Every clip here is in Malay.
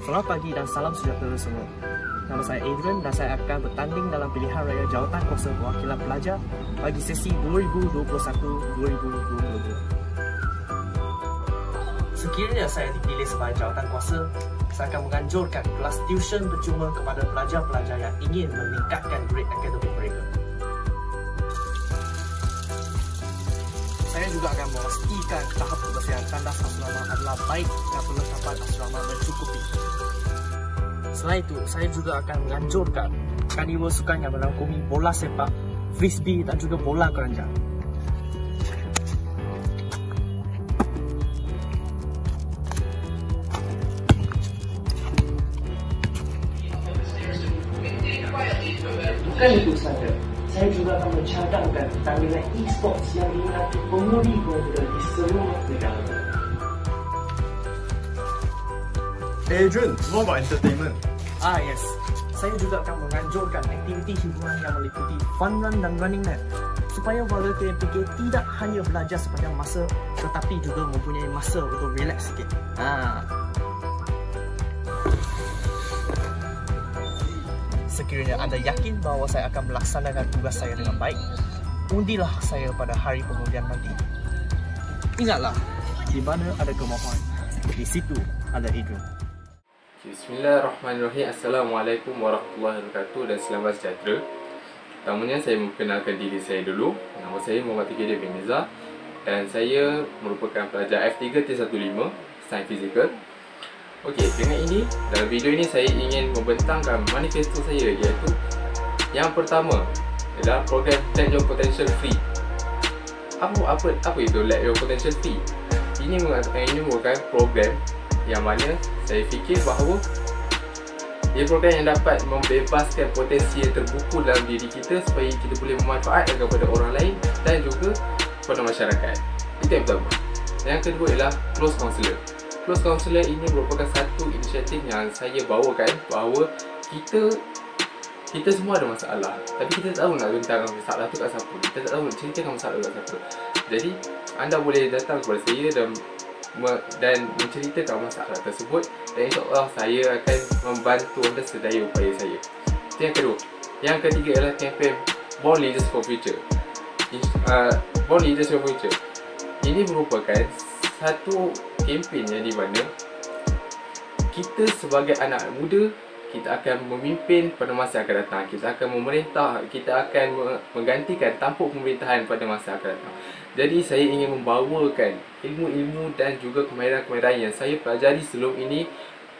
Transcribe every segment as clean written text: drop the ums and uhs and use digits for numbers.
Selamat pagi dan salam sejahtera semua. Nama saya Adrian dan saya akan bertanding dalam pilihan raya jawatankuasa perwakilan pelajar bagi sesi 2021-2022. Sekiranya saya dipilih sebagai jawatankuasa, saya akan menganjurkan kelas tuition percuma kepada pelajar-pelajar yang ingin meningkatkan grade akademik mereka. Saya juga akan memastikan tahap kebersihan tandas asrama adalah baik dan perlengkapan asrama mencukupi. Selain itu, saya juga akan menganjurkan karnival sukan yang merangkumi bola sepak, frisbee dan juga bola keranjang. Bukan itu saja, saya juga akan mencadangkan pertandingan e-sports yang diminati pemudi-pemudi di seluruh negara. Adrian, what about entertainment? Yes. Saya juga akan menganjurkan aktiviti hiburan yang meliputi fun run dan running man supaya warga KMPK tidak hanya belajar sepanjang masa tetapi juga mempunyai masa untuk relax sikit. Sekiranya anda yakin bahawa saya akan melaksanakan tugas saya dengan baik, undilah saya pada hari pengundian nanti. Ingatlah, di mana ada kemauan, di situ ada Adrian. Bismillahirrahmanirrahim. Assalamualaikum warahmatullahi wabarakatuh dan selamat sejahtera. Pertamanya saya memperkenalkan diri saya dulu. Nama saya Muhammad Tikidir bin Nizar dan saya merupakan pelajar F3 T15 Sains Fizikal. Okey, dengan ini, dalam video ini saya ingin membentangkan manifesto saya, iaitu yang pertama adalah program Let Your Potential Free. Apa itu Let Your Potential Free? Ini merupakan program yang mana saya fikir bahawa ia program yang dapat membebaskan potensi yang terbuku dalam diri kita supaya kita boleh memanfaatkan kepada orang lain dan juga kepada masyarakat. Itu yang pertama. Yang kedua ialah Close Counselor. Close Counselor ini merupakan satu inisiatif yang saya bawakan bahawa kita semua ada masalah, tapi kita tak tahu nak bentangkan masalah tu kat siapa. Kita tak tahu nak ceritakan masalah tu kat siapa. Jadi anda boleh datang kepada saya dan menceritakan masalah tersebut dan insyaAllah saya akan membantu anda sedaya upaya saya. Itu yang kedua. Yang ketiga ialah kempen Born Leaders for Future. Born Leaders for Future ini merupakan satu kempen yang di mana kita sebagai anak muda, kita akan memimpin pada masa akan datang. Kita akan memerintah, kita akan menggantikan tampuk pemerintahan pada masa akan datang. Jadi saya ingin membawakan ilmu-ilmu dan juga kemahiran-kemahiran yang saya pelajari sebelum ini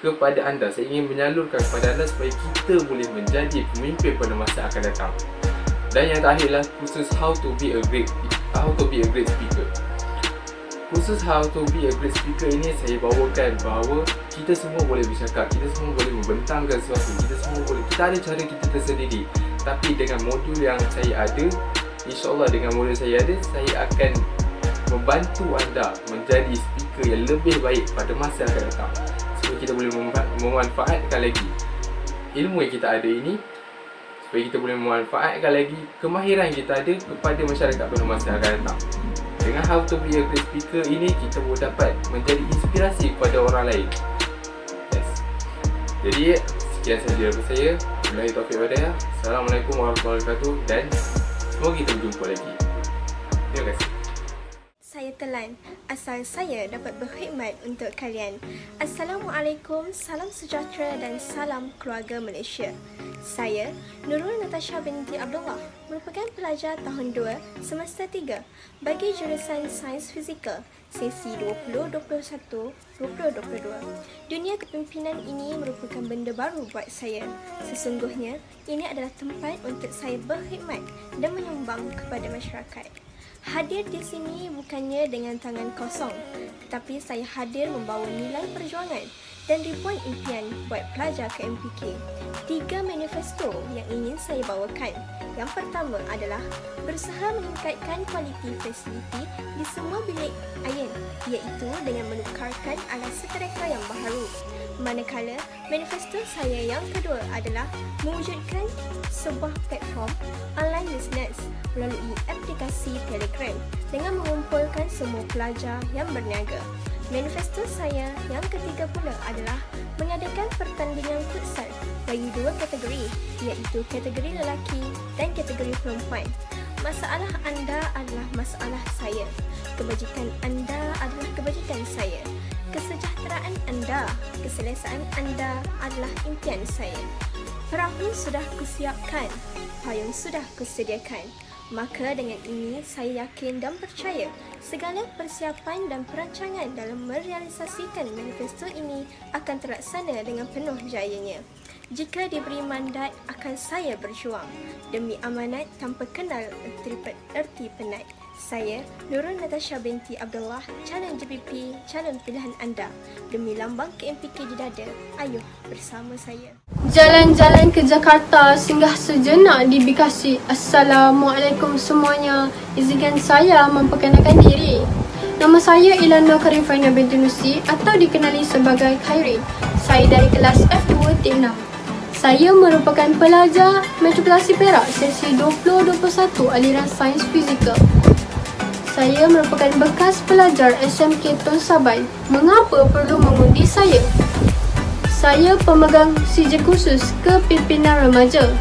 kepada anda. Saya ingin menyalurkan kepada anda supaya kita boleh menjadi pemimpin pada masa akan datang. Dan yang terakhirlah khusus how to be a great speaker. Khusus how to be a great speaker ini saya bawakan bahawa kita semua boleh bercakap, kita semua boleh membentangkan sesuatu, kita ada cara kita tersendiri. Tapi dengan modul yang saya ada, InsyaAllah dengan modul saya ada, saya akan membantu anda menjadi speaker yang lebih baik pada masa akan datang supaya kita boleh memanfaatkan lagi ilmu yang kita ada ini, supaya kita boleh memanfaatkan lagi kemahiran yang kita ada kepada masyarakat pada masa akan datang. Dengan how to be a great speaker ini, kita boleh dapat menjadi inspirasi kepada orang lain. Jadi sekian sahaja daripada saya. Wabillahi taufiq wal hidayah. Assalamualaikum warahmatullahi wabarakatuh dan semoga kita berjumpa lagi. Terima kasih. Saya Telan, asal saya dapat berkhidmat untuk kalian. Assalamualaikum, salam sejahtera dan salam keluarga Malaysia. Saya Nurul Natasha binti Abdullah, merupakan pelajar tahun 2 semester 3 bagi jurusan Sains Fizikal sesi 2021-2022. Dunia kepimpinan ini merupakan benda baru buat saya. Sesungguhnya, ini adalah tempat untuk saya berkhidmat dan menyumbang kepada masyarakat. Hadir di sini bukannya dengan tangan kosong, tetapi saya hadir membawa nilai perjuangan dan ribuan impian buat pelajar KMPK. 3 manifesto yang ingin saya bawakan. Yang pertama adalah berusaha meningkatkan kualiti fasiliti di semua bilik ain, iaitu dengan menukarkan alat setereka yang baharu. Manakala manifesto saya yang kedua adalah mewujudkan sebuah platform online business melalui aplikasi Telegram dengan mengumpulkan semua pelajar yang berniaga. Manifesto saya yang ketiga pula adalah mengadakan pertandingan futsal bagi dua kategori, iaitu kategori lelaki dan kategori perempuan. Masalah anda adalah masalah saya. Kebajikan anda adalah kebajikan saya. Kesejahteraan anda, keselesaan anda adalah impian saya. Perahu sudah kusiapkan, payung sudah kusediakan. Maka dengan ini saya yakin dan percaya segala persiapan dan perancangan dalam merealisasikan manifesto ini akan terlaksana dengan penuh jayanya. Jika diberi mandat, akan saya berjuang demi amanat tanpa kenal erti penat. Saya, Nurul Natasha binti Abdullah, calon JPP, calon pilihan anda. Demi lambang KMPK di dada, ayuh bersama saya. Jalan-jalan ke Jakarta, singgah sejenak di Bekasi. Assalamualaikum semuanya. Izinkan saya memperkenalkan diri. Nama saya Ilana Karifana binti Nusi atau dikenali sebagai Khairin. Saya dari kelas F2 Tim 6. Saya merupakan pelajar Matrikulasi Perak sesi 2021 aliran Sains Fizikal. Saya merupakan bekas pelajar SMK Tun Sabai. Mengapa perlu mengundi saya? Saya pemegang CJ khusus kepimpinan remaja.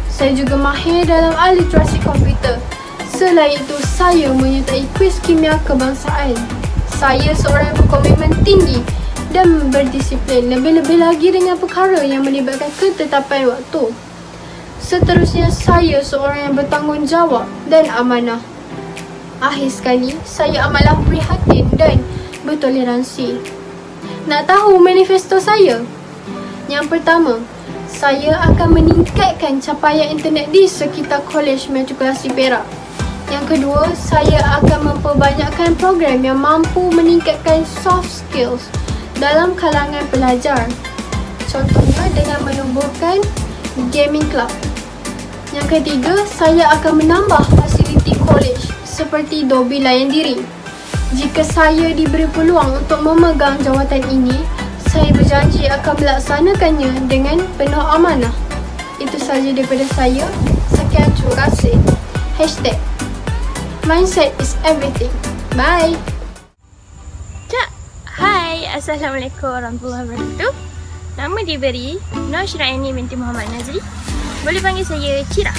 Saya juga mahir dalam literasi komputer. Selain itu, saya menyertai kuis kimia kebangsaan. Saya seorang yang berkomitmen tinggi dan berdisiplin, lebih-lebih lagi dengan perkara yang melibatkan ketetapan waktu. Seterusnya, saya seorang yang bertanggungjawab dan amanah. Akhir sekali, saya amatlah prihatin dan bertoleransi. Nak tahu manifesto saya? Yang pertama, saya akan meningkatkan capaian internet di sekitar Kolej Matrikulasi Perak. Yang kedua, saya akan memperbanyakkan program yang mampu meningkatkan soft skills dalam kalangan pelajar. Contohnya dengan menubuhkan gaming club. Yang ketiga, saya akan menambah fasiliti kolej seperti dobi layan diri. Jika saya diberi peluang untuk memegang jawatan ini, saya berjanji akan melaksanakannya dengan penuh amanah. Itu sahaja daripada saya. Sekian, terima kasih. #Mindset is everything. Bye. Hai, Assalamualaikum warahmatullahi wabarakatuh. Nama diberi Nur Syiraini binti Muhammad Nazri. Boleh panggil saya Cira.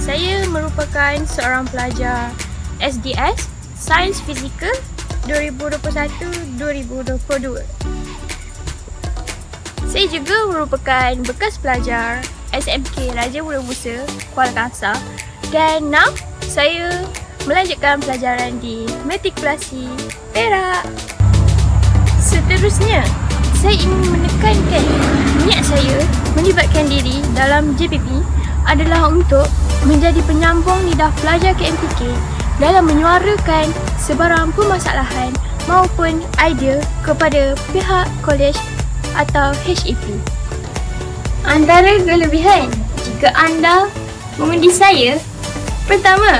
Saya merupakan seorang pelajar SDS Sains Fizikal 2021-2022. Saya juga merupakan bekas pelajar SMK Raja Buda Busa, Kuala Kangsar, dan now saya melanjutkan pelajaran di Matrikulasi Perak. Seterusnya, saya ingin menekankan niat saya melibatkan diri dalam JPP adalah untuk menjadi penyambung lidah pelajar KMPK dalam menyuarakan sebarang permasalahan maupun idea kepada pihak kolej atau HEP. Antara kelebihan jika anda mengundi saya, pertama,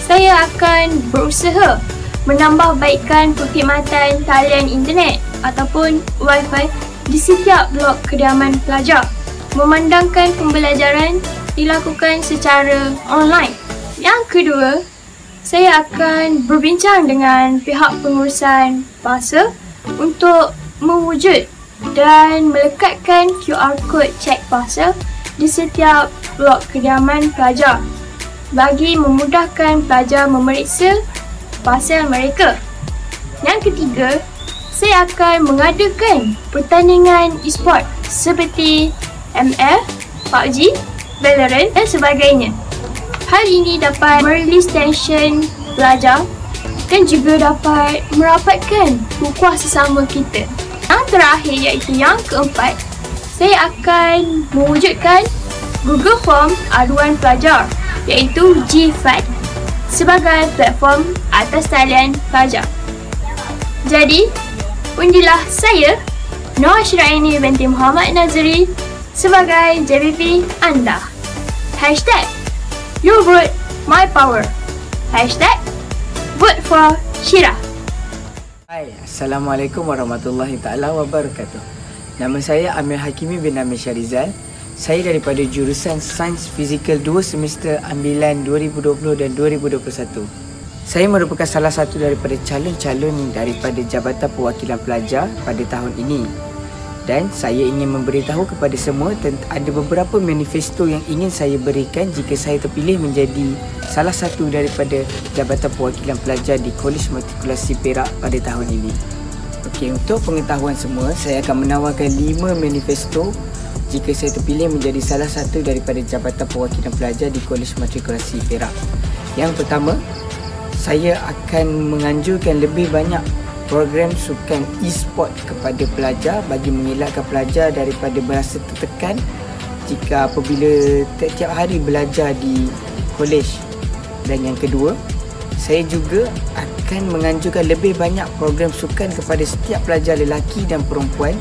saya akan berusaha menambah baikkan perkhidmatan talian internet ataupun Wi-Fi di setiap blok kediaman pelajar, memandangkan pembelajaran dilakukan secara online. Yang kedua, saya akan berbincang dengan pihak pengurusan bahasa untuk mewujud dan melekatkan QR code cek bahasa di setiap blok kediaman pelajar bagi memudahkan pelajar memeriksa bahasa mereka. Yang ketiga, saya akan mengadakan pertandingan e-sport seperti ML, PUBG, Valorant dan sebagainya. Hal ini dapat merelease tension pelajar dan juga dapat merapatkan ukhuwah sesama kita. Yang terakhir iaitu yang keempat, saya akan mewujudkan Google Form aduan pelajar iaitu GFAT sebagai platform atas talian pelajar. Jadi, undilah saya, Nur Syiraini binti Muhammad Nazri sebagai JPP anda. #Your vote, my power. #Vote for Syira. Hai, Assalamualaikum warahmatullahi taala wabarakatuh. Nama saya Amir Hakimi bin Amir Syarizal. Saya daripada jurusan Sains Fizikal 2 semester ambilan 2020 dan 2021. Saya merupakan salah satu daripada calon-calon daripada Jabatan Perwakilan Pelajar pada tahun ini. Dan saya ingin memberitahu kepada semua ada beberapa manifesto yang ingin saya berikan jika saya terpilih menjadi salah satu daripada Jabatan Perwakilan Pelajar di Kolej Matrikulasi Perak pada tahun ini. Okey, untuk pengetahuan semua, saya akan menawarkan 5 manifesto jika saya terpilih menjadi salah satu daripada Jabatan Perwakilan Pelajar di Kolej Matrikulasi Perak. Yang pertama, saya akan menganjurkan lebih banyak program sukan e-sport kepada pelajar bagi mengelakkan pelajar daripada berasa tertekan jika apabila setiap hari belajar di kolej. Dan yang kedua, saya juga akan menganjurkan lebih banyak program sukan kepada setiap pelajar lelaki dan perempuan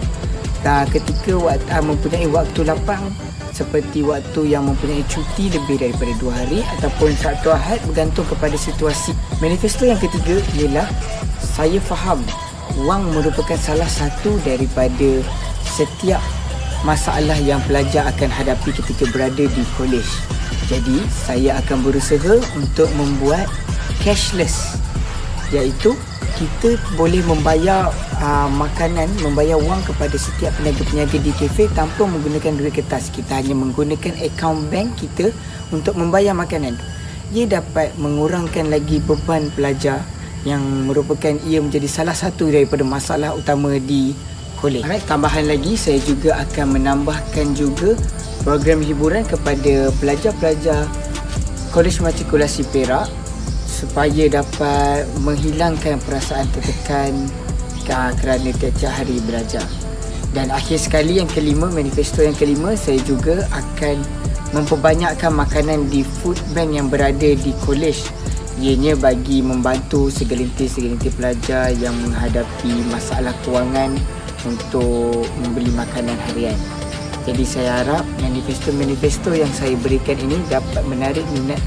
ketika mempunyai waktu lapang, seperti waktu yang mempunyai cuti lebih daripada 2 hari ataupun satu ahad, bergantung kepada situasi. Manifesto yang ketiga ialah saya faham wang merupakan salah satu daripada setiap masalah yang pelajar akan hadapi ketika berada di kolej. Jadi saya akan berusaha untuk membuat cashless, iaitu kita boleh membayar makanan, membayar wang kepada setiap peniaga-peniaga di kafe tanpa menggunakan duit kertas. Kita hanya menggunakan akaun bank kita untuk membayar makanan. Ia dapat mengurangkan lagi beban pelajar yang merupakan ia menjadi salah satu daripada masalah utama di kolej. Tambahan lagi, saya juga akan menambahkan juga program hiburan kepada pelajar-pelajar Kolej Matrikulasi Perak supaya dapat menghilangkan perasaan tertekan kerana tiap-tiap hari belajar. Dan akhir sekali, yang kelima, manifesto yang kelima, saya juga akan memperbanyakkan makanan di food bank yang berada di kolej. Ianya bagi membantu segelintir pelajar yang menghadapi masalah kewangan untuk membeli makanan harian. Jadi saya harap manifesto-manifesto yang saya berikan ini dapat menarik minat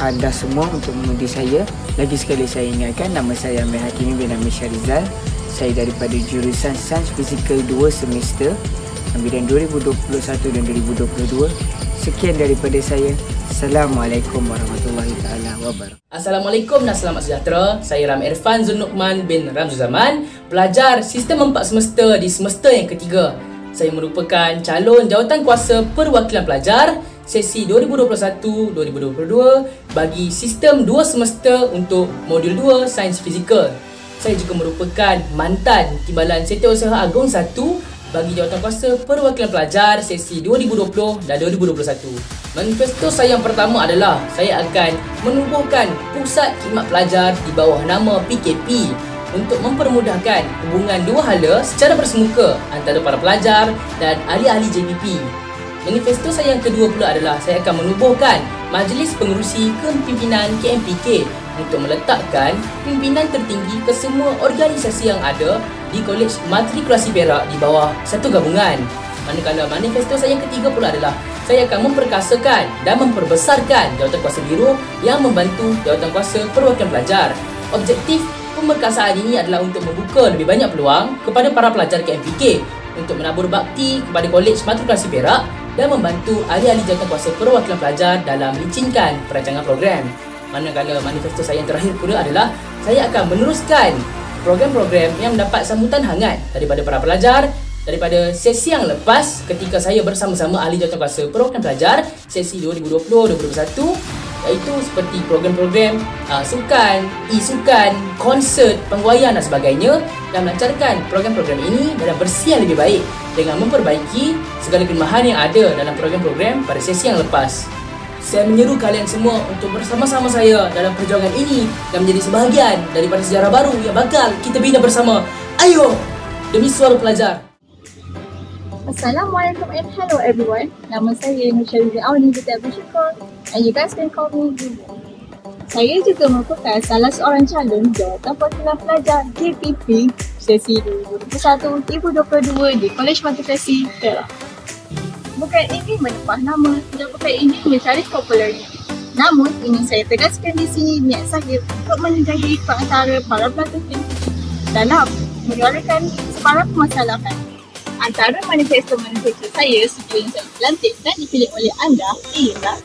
anda semua untuk mengundi saya. Lagi sekali saya ingatkan, nama saya Amir Hakimi bin Amir Syarizal. Saya daripada jurusan Sains Fizikal 2 semester ambilan 2021 dan 2022. Sekian daripada saya. Assalamualaikum warahmatullahi taala wabarakatuh. Assalamualaikum dan selamat sejahtera. Saya Ram Irfan Zunukman bin Ramzuzaman, pelajar sistem 4 semester di semester yang ketiga. Saya merupakan calon Jawatankuasa Perwakilan Pelajar sesi 2021-2022 bagi sistem 2 semester untuk modul 2 Sains Fizikal. Saya juga merupakan mantan Timbalan Setiausaha Agong 1 bagi Jawatankuasa Perwakilan Pelajar sesi 2020 dan 2021. Manifesto saya yang pertama adalah saya akan menubuhkan Pusat Khidmat Pelajar di bawah nama PKP untuk mempermudahkan hubungan dua hala secara bersemuka antara para pelajar dan ahli-ahli JPP. Manifesto saya yang kedua pula adalah saya akan menubuhkan Majlis Pengerusi Kepimpinan KMPK untuk meletakkan pimpinan tertinggi ke semua organisasi yang ada di Kolej Matrikulasi Perak di bawah satu gabungan. Manakala manifesto saya yang ketiga pula adalah saya akan memperkasakan dan memperbesarkan Jawatankuasa Biru yang membantu Jawatankuasa Perwakilan Pelajar. Objektif pemberkasaan ini adalah untuk membuka lebih banyak peluang kepada para pelajar KMPK untuk menabur bakti kepada Kolej Matrikulasi Perak dan membantu ahli-ahli Jawatankuasa Perwakilan Pelajar dalam melincinkan perancangan program. Manakala manifesto saya yang terakhir pula adalah saya akan meneruskan program-program yang mendapat sambutan hangat daripada para pelajar daripada sesi yang lepas ketika saya bersama-sama ahli Jawatankuasa Perwakilan Pelajar sesi 2020-2021, iaitu seperti program-program sukan, e-sukan, konsert, pengwayaan dan sebagainya, dan melancarkan program-program ini dalam versi yang lebih baik dengan memperbaiki segala kelemahan yang ada dalam program-program pada sesi yang lepas. Saya menyeru kalian semua untuk bersama-sama saya dalam perjuangan ini dan menjadi sebahagian daripada sejarah baru yang bakal kita bina bersama. Ayo! Demi suara pelajar. Assalamualaikum and hello everyone. Nama saya Nur Syarizal Auni Binti Abdul Syukur and you guys can call me Ibu. Saya juga merupakan salah seorang calon Jawatan Perwakilan Pelajar JPP sesi 2021-2022 di Kolej Matrikulasi Perak. Bukan ingin menempah nama dan bukan ingin mencari popularnya. Namun, ingin saya tegaskan di sini niat saya untuk menjadi perantara para pelajar dalam menyuarakan sebarang permasalahan. Antara manifesto-manifesto saya sebelum saya dilantik dan dipilih oleh anda ialah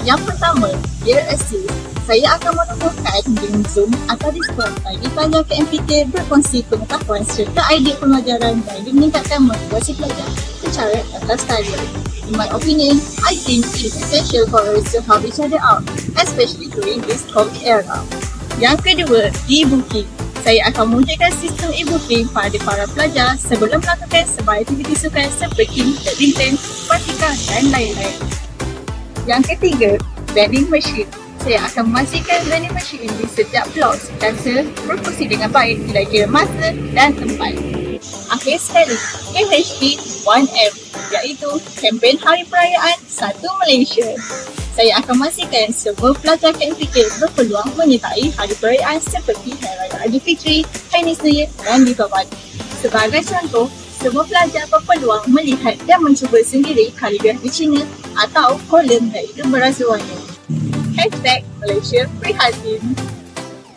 yang pertama, Dear Assist, Saya akan menubuhkan link Zoom atau Discord bagi pelajar KMPK berkongsi pengetahuan serta idea pembelajaran bagi meningkatkan motivasi pelajar secara atas talian. In my opinion, I think it is essential for us to help each other out, especially during this COVID era. Yang kedua, e-booking. Saya akan mewujudkan sistem e-booking pada para pelajar sebelum melakukan sebarang aktiviti sukan seperti badminton, patika dan lain-lain. Yang ketiga, vending machine. Saya akan memastikan vending machine di setiap blok sentiasa berfungsi dengan baik bila kira masa dan tempat. Akhir sekali, KHP 1M, iaitu kempen Hari Perayaan Satu Malaysia. Saya akan memastikan semua pelajar KMPK berpeluang menyertai hari perayaan seperti Hari Raya Aidilfitri, Chinese New Year dan Deepavali. Sebagai contoh, semua pelajar berpeluang melihat dan mencuba sendiri kaligrafi Cina atau kolom iaitu berasa warna. #Malaysia Prihatin.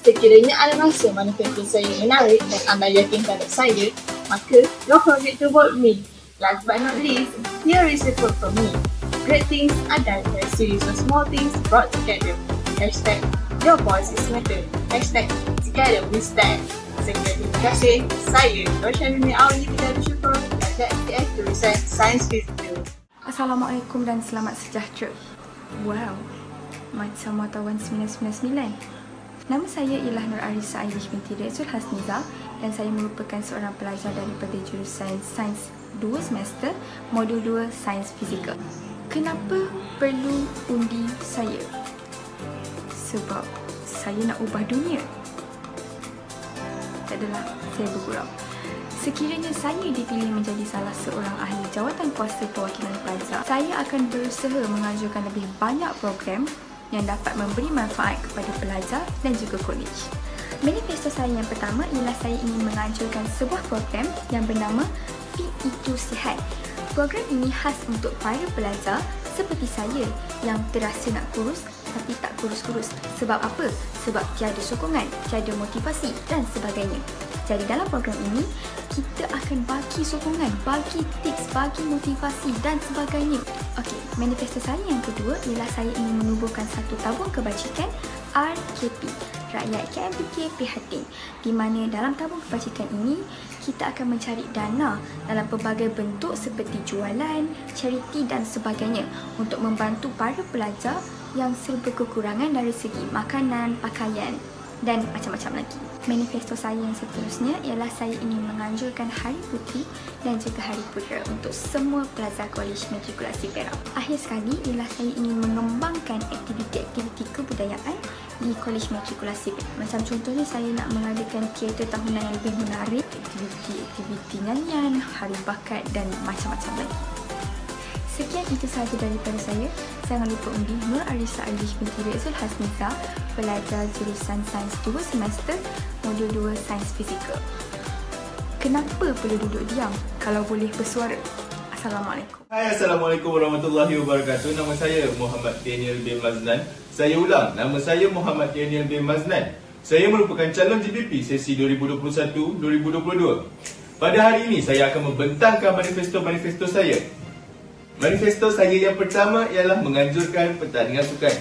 Sekiranya anda rasa manifesto saya menarik dan anda yakin terhadap saya, maka don't forget to vote me. Last but not least, here is a quote from me. Great things are done by a series of small things brought together. #Your voice is matter. #Together we stand. Sekian, terima kasih. Saya Nur Syamimi Auli Bidang Syukur, pelajar STF Jurusan Sains Fizikal. Assalamualaikum dan selamat sejahtera. Wow, macam wartawan 999. Nama saya ialah Nur Arisa Ailish binti Rezul Hasniza dan saya merupakan seorang pelajar daripada jurusan Sains 2 semester, modul 2 Sains Fizikal. Kenapa perlu undi saya? Sebab saya nak ubah dunia. Tak adalah, saya bergurau. Sekiranya saya dipilih menjadi salah seorang ahli jawatan kuasa perwakilan pelajar, saya akan berusaha mengajukan lebih banyak program yang dapat memberi manfaat kepada pelajar dan juga kolej. Manifesto saya yang pertama ialah saya ingin mengajukan sebuah program yang bernama Fit Itu Sihat. Program ini khas untuk para pelajar seperti saya yang terasa nak kurus tapi tak kurus-kurus. Sebab apa? Sebab tiada sokongan, tiada motivasi dan sebagainya. Jadi dalam program ini, kita akan bagi sokongan, bagi tips, bagi motivasi dan sebagainya. Okey, manifesto saya yang kedua ialah saya ingin menubuhkan satu tabung kebajikan RKP, Rakyat KMPK Prihatin, di mana dalam tabung kebajikan ini kita akan mencari dana dalam pelbagai bentuk seperti jualan, charity dan sebagainya untuk membantu para pelajar yang serba kekurangan dari segi makanan, pakaian dan macam-macam lagi. Manifesto saya yang seterusnya ialah saya ingin menganjurkan Hari Puteri dan juga Hari Putera untuk semua pelajar Kolej Matrikulasi Perak. Akhir sekali ialah saya ingin mengembangkan aktiviti-aktiviti kebudayaan di Kolej Matrikulasi Perak. Macam contohnya saya nak mengadakan teater tahunan yang lebih menarik, aktiviti nyanyian, hari bakat dan macam-macam lagi. Sekian itu sahaja daripada saya. Jangan lupa undi Nur Arisa Ailish binti Rezul Hasniza, pelajar jurusan Sains 2 semester, modul 2 Sains Fizikal. Kenapa perlu duduk diam kalau boleh bersuara? Assalamualaikum. Hai, Assalamualaikum warahmatullahi wabarakatuh. Nama saya Muhammad Daniel bin Mazlan. Saya ulang, nama saya Muhammad Daniel bin Mazlan. Saya merupakan calon GPP sesi 2021-2022. Pada hari ini saya akan membentangkan manifesto saya. Manifesto saya yang pertama ialah menganjurkan pertandingan sukan.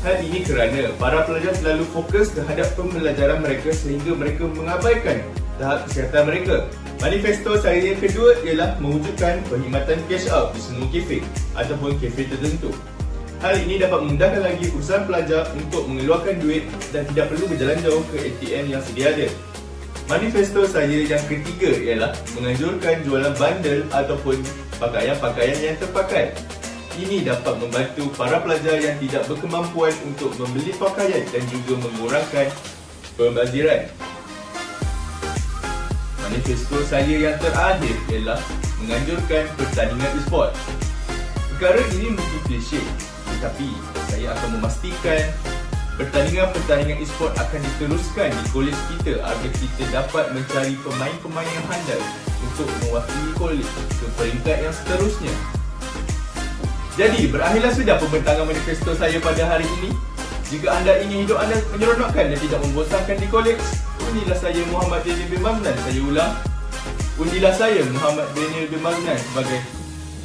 Hal ini kerana para pelajar selalu fokus terhadap pembelajaran mereka sehingga mereka mengabaikan tahap kesihatan mereka. Manifesto saya yang kedua ialah mewujudkan perkhidmatan cash out di semua kafe ataupun kafe tertentu. Hal ini dapat memudahkan lagi urusan pelajar untuk mengeluarkan duit dan tidak perlu berjalan jauh ke ATM yang sedia ada. Manifesto saya yang ketiga ialah menganjurkan jualan bandel ataupun pakaian-pakaian yang terpakai. Ini dapat membantu para pelajar yang tidak berkemampuan untuk membeli pakaian dan juga mengurangkan pembaziran. Manifesto saya yang terakhir ialah menganjurkan pertandingan e-sport. Perkara ini mungkin klise, tetapi saya akan memastikan pertandingan-pertandingan e-sport akan diteruskan di kolej kita agar kita dapat mencari pemain-pemain yang handal untuk mewakili kolej ke peringkat yang seterusnya. Jadi, berakhirlah sudah pembentangan manifesto saya pada hari ini. Jika anda ingin hidup anda menyeronokkan dan tidak membosankan di kolej, undilah saya Muhammad Daniel bin Mazlan. Saya ulang, undilah saya Muhammad Daniel bin Mazlan sebagai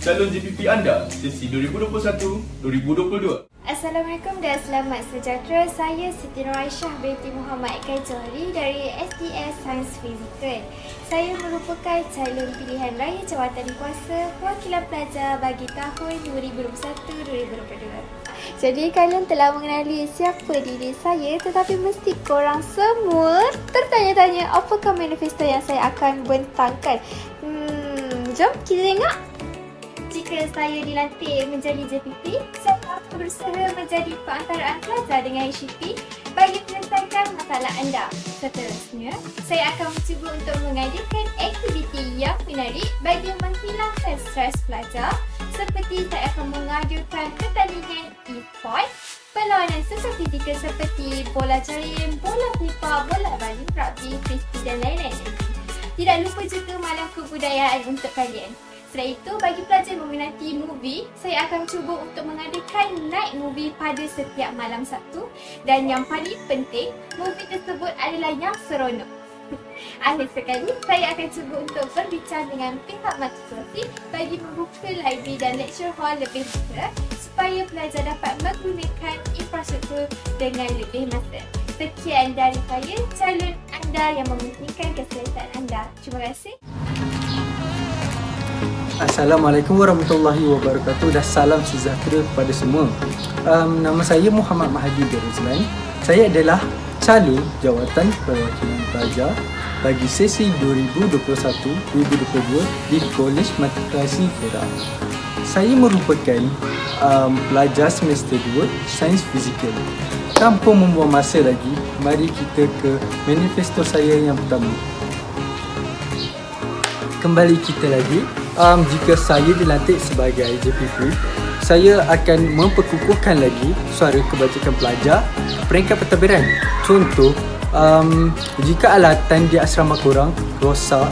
calon GPP anda sesi 2021-2022. Assalamualaikum dan selamat sejahtera. Saya Siti Nur Aisyah binti Muhammad Eka Johari dari SDS Sains Fizikal. Saya merupakan calon pilihan raya jawatan kuasa perwakilan pelajar bagi tahun 2021-2022. Jadi kalian telah mengenali siapa diri saya, tetapi mesti korang semua tertanya-tanya apakah manifesto yang saya akan bentangkan. Jom kita tengok. Jika saya dilantik menjadi JPP, saya akan berusaha menjadi perantaraan pelajar dengan HCP bagi menyelesaikan masalah anda. Seterusnya, saya akan mencuba untuk mengadakan aktiviti yang menarik bagi menghilangkan stres pelajar, seperti saya akan mengadakan pertandingan e-sport, perlawanan susah fizikal seperti bola jaring, bola pipa, bola baling, rugby, frisbee dan lain-lain. Tidak lupa juga malam kebudayaan untuk kalian. Selain itu, bagi pelajar yang meminati movie, saya akan cuba untuk mengadakan night movie pada setiap malam Sabtu. Dan yang paling penting, movie tersebut adalah yang seronok. Akhir sekali, saya akan cuba untuk berbincang dengan pihak matrikulasi bagi membuka library dan lecture hall lebih besar supaya pelajar dapat menggunakan infrastruktur dengan lebih masa. Sekian dari saya, calon anda yang mementingkan kesihatan anda. Terima kasih. Assalamualaikum warahmatullahi wabarakatuh dan salam sejahtera kepada semua. Nama saya Muhammad Mahdi Beruzlan. Saya adalah calon jawatan perwakilan pelajar bagi sesi 2021-2022 di Kolej Matrikulasi Perak. Saya merupakan pelajar semester 2 Sains Fizikal. Tanpa membuang masa lagi, mari kita ke manifesto saya yang pertama. Kembali kita lagi. Jika saya dilantik sebagai JPP, saya akan memperkukuhkan lagi suara kebajikan pelajar ke peringkat pentadbiran. Contoh, jika alatan di asrama korang rosak,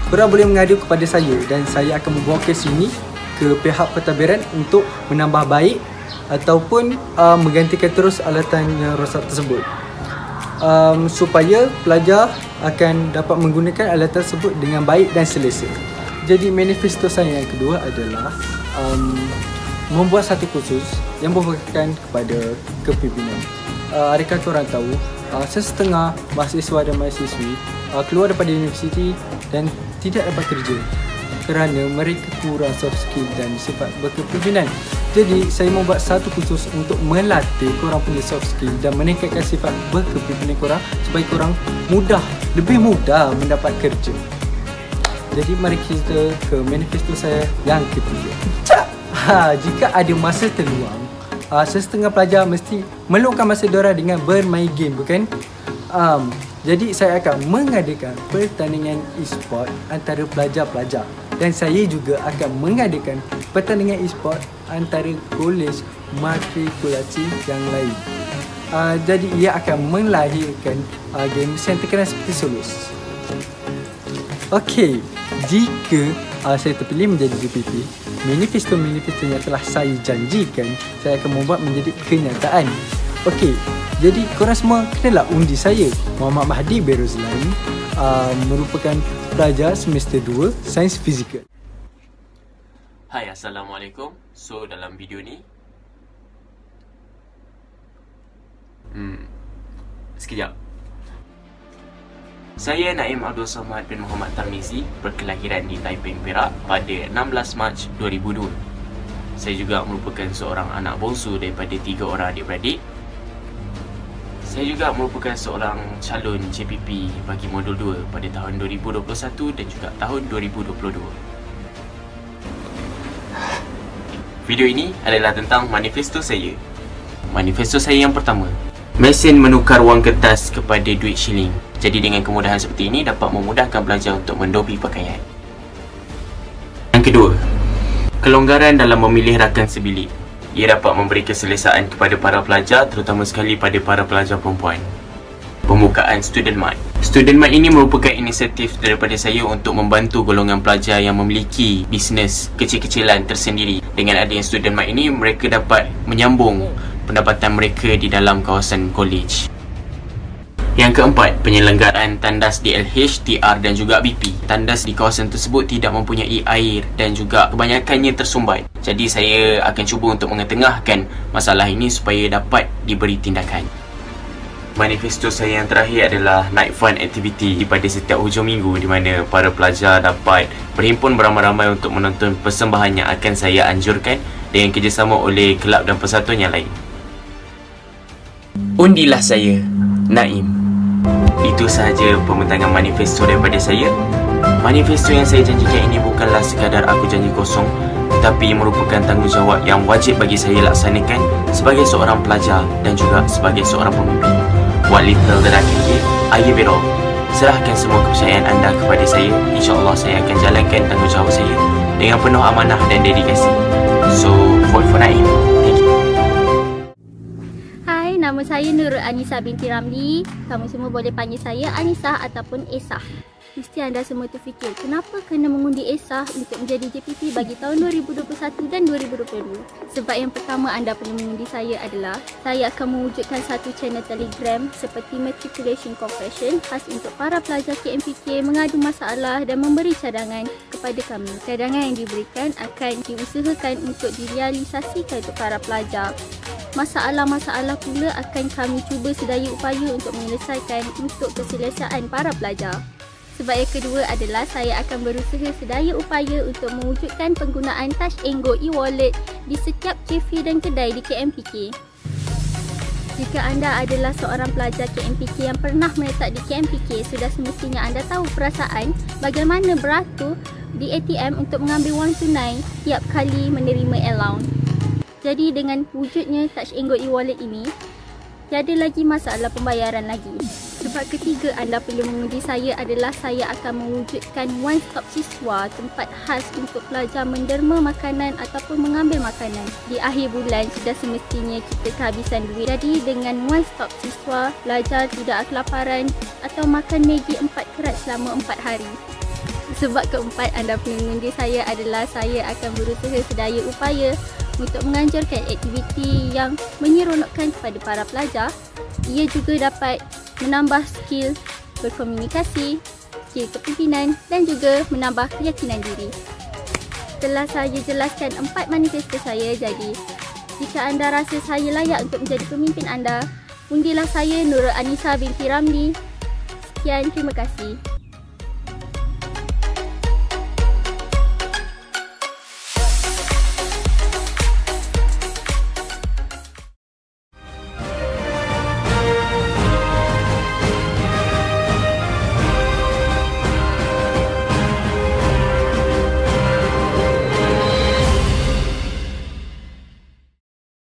korang boleh mengadu kepada saya dan saya akan membawa kes ini ke pihak pentadbiran untuk menambah baik ataupun menggantikan terus alatan yang rosak tersebut. Supaya pelajar akan dapat menggunakan alatan tersebut dengan baik dan selesa. Jadi manifesto saya yang kedua adalah membuat satu kursus yang berfokuskan kepada kepimpinan. Adakah korang tahu sesetengah mahasiswa dan mahasiswi keluar daripada universiti dan tidak dapat kerja kerana mereka kurang soft skill dan sifat berkepimpinan. Jadi saya membuat satu kursus untuk melatih korang punya soft skill dan meningkatkan sifat berkepimpinan korang supaya korang lebih mudah mendapat kerja. Jadi mari kita ke manifesto saya yang ketiga. Jika ada masa terluang, sesetengah pelajar mesti meluangkan masa diorang dengan bermain game, bukan? Jadi saya akan mengadakan pertandingan e-sport antara pelajar-pelajar. Dan saya juga akan mengadakan pertandingan e-sport antara kolej matrikulasi yang lain. Jadi ia akan melahirkan game yang terkenal seperti Solos. Okey, jika saya terpilih menjadi JPP, manifesto-manifesto yang telah saya janjikan, saya akan membuat menjadi kenyataan. Okey, jadi korang semua kenalah undi saya. Muhammad Mahdi Beruzlan, merupakan pelajar semester 2 Sains Fizikal. Hai, Assalamualaikum. So, dalam video ni sekejap. Saya Naim Abdul Samad bin Muhammad Tarmizi, berkelahiran di Taiping, Perak pada 16 Mac 2002. Saya juga merupakan seorang anak bongsu daripada 3 orang adik-beradik. Saya juga merupakan seorang calon JPP bagi modul 2 pada tahun 2021 dan juga tahun 2022. Video ini adalah tentang manifesto saya. Manifesto saya yang pertama, mesin menukar wang kertas kepada duit shilling. Jadi dengan kemudahan seperti ini dapat memudahkan pelajar untuk mendobi pakaian. Yang kedua, kelonggaran dalam memilih rakan sebilik. Ia dapat memberi keselesaan kepada para pelajar, terutama sekali pada para pelajar perempuan. Pembukaan Student Mart. Student Mart ini merupakan inisiatif daripada saya untuk membantu golongan pelajar yang memiliki bisnes kecil-kecilan tersendiri. Dengan adanya Student Mart ini, mereka dapat menyambung pendapatan mereka di dalam kawasan kolej. Yang keempat, penyelenggaraan tandas DLH, TR dan juga BP. Tandas di kawasan tersebut tidak mempunyai air dan juga kebanyakannya tersumbat. Jadi saya akan cuba untuk mengetengahkan masalah ini supaya dapat diberi tindakan. Manifesto saya yang terakhir adalah night fun activity pada setiap hujung minggu, di mana para pelajar dapat berhimpun beramai-ramai untuk menonton persembahan yang akan saya anjurkan dengan kerjasama oleh kelab dan persatuan yang lain. Undilah saya, Naim. Itu sahaja pembentangan manifesto daripada saya. Manifesto yang saya janjikan ini bukanlah sekadar aku janji kosong, tetapi merupakan tanggungjawab yang wajib bagi saya laksanakan sebagai seorang pelajar dan juga sebagai seorang pemimpin. What little that I can give, I give it all. Serahkan semua kepercayaan anda kepada saya. InsyaAllah saya akan jalankan tanggungjawab saya dengan penuh amanah dan dedikasi. So, vote for Naim. Thank you. Hai, nama saya Nurul Anisa binti Ramli. Kamu semua boleh panggil saya Anisa ataupun Esah. Mesti anda semua terfikir, kenapa kena mengundi Esah untuk menjadi JPP bagi tahun 2021 dan 2022? Sebab yang pertama anda perlu mengundi saya adalah, saya akan mewujudkan satu channel Telegram seperti Matriculation Confession khas untuk para pelajar KMPK mengadu masalah dan memberi cadangan kepada kami. Cadangan yang diberikan akan diusahakan untuk direalisasikan untuk para pelajar. Masalah-masalah pula akan kami cuba sedaya upaya untuk menyelesaikan untuk keselesaan para pelajar. Sebab yang kedua adalah saya akan berusaha sedaya upaya untuk mewujudkan penggunaan Touch and Go e-wallet di setiap kafe dan kedai di KMPK. Jika anda adalah seorang pelajar KMPK yang pernah menetap di KMPK, sudah semestinya anda tahu perasaan bagaimana beratur di ATM untuk mengambil wang tunai tiap kali menerima allowance. Jadi dengan wujudnya Touch and Go e-wallet ini, tiada lagi masalah pembayaran lagi. Sebab ketiga anda perlu mengundi saya adalah saya akan mewujudkan One Stop Siswa, tempat khas untuk pelajar menderma makanan ataupun mengambil makanan. Di akhir bulan sudah semestinya kita kehabisan duit. Jadi dengan One Stop Siswa, pelajar tidak kelaparan atau makan Maggi 4 kerat selama 4 hari. Sebab keempat anda perlu mengundi saya adalah saya akan berusaha sedaya upaya untuk menganjurkan aktiviti yang menyeronokkan kepada para pelajar. Ia juga dapat menambah skill berkomunikasi, skill kepimpinan dan juga menambah keyakinan diri. Telah saya jelaskan 4 manifesto saya, jadi jika anda rasa saya layak untuk menjadi pemimpin anda, undilah saya Nurul Anisa binti Ramli. Sekian, terima kasih.